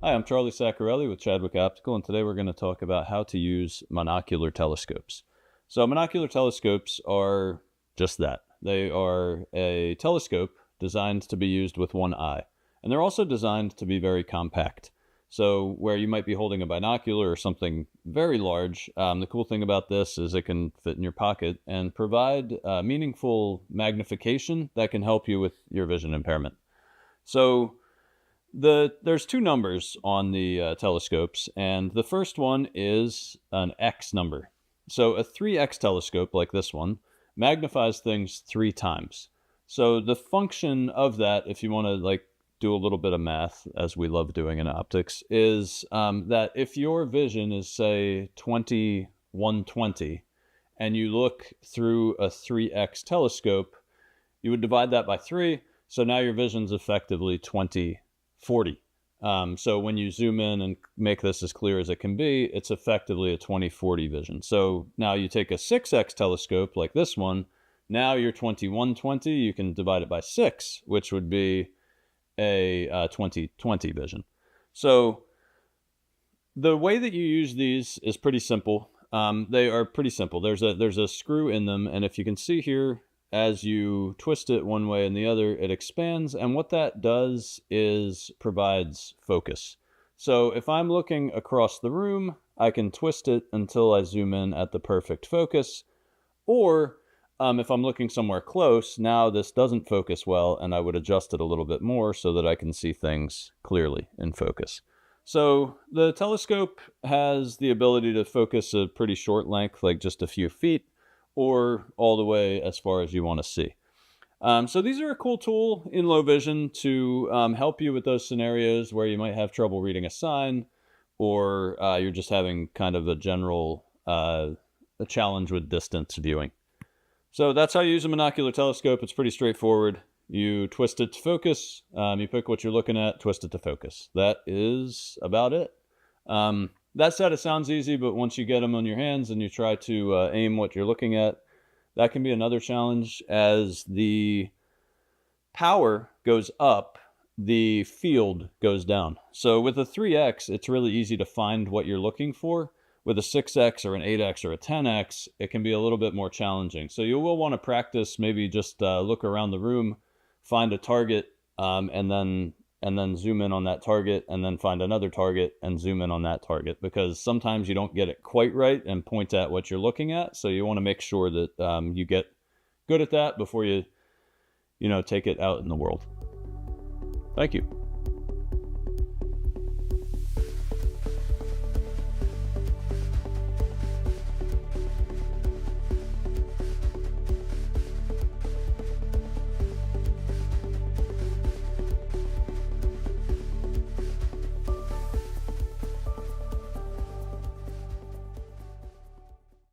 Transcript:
Hi, I'm Charlie Saccarelli with Chadwick Optical, and today we're going to talk about how to use monocular telescopes. So monocular telescopes are just that. They are a telescope designed to be used with one eye, and they're also designed to be very compact. So where you might be holding a binocular or something very large, the cool thing about this is it can fit in your pocket and provide meaningful magnification that can help you with your vision impairment. So there's two numbers on the telescopes, and the first one is an X number. So a 3X telescope like this one magnifies things 3 times. So the function of that, if you want to do a little bit of math, as we love doing in optics, is that if your vision is, say, 20/120, and you look through a 3X telescope, you would divide that by 3, so now your vision's effectively 20/40. So when you zoom in and make this as clear as it can be, it's effectively a 20/40 vision. So now you take a 6X telescope like this one, now you're 21/20, you can divide it by 6, which would be a 20/20 vision. So the way that you use these is pretty simple. They are pretty simple. There's a screw in them, and if you can see here, as you twist it one way and the other, it expands, and what that does is provides focus. So if I'm looking across the room, I can twist it until I zoom in at the perfect focus, or if I'm looking somewhere close, now this doesn't focus well, and I would adjust it a little bit more so that I can see things clearly in focus. So the telescope has the ability to focus a pretty short length, like just a few feet, or all the way as far as you want to see. So these are a cool tool in low vision to help you with those scenarios where you might have trouble reading a sign, or you're just having kind of a general a challenge with distance viewing. So that's how you use a monocular telescope. It's pretty straightforward. You twist it to focus, you pick what you're looking at, twist it to focus. That is about it. That said, it sounds easy, but once you get them on your hands and you try to aim what you're looking at, that can be another challenge. As the power goes up, the field goes down. So with a 3X, it's really easy to find what you're looking for. With a 6X or an 8X or a 10X, it can be a little bit more challenging. So you will want to practice, maybe just look around the room, find a target, and then zoom in on that target, and then find another target and zoom in on that target, because sometimes you don't get it quite right and point at what you're looking at. So you want to make sure that you get good at that before you take it out in the world. Thank you.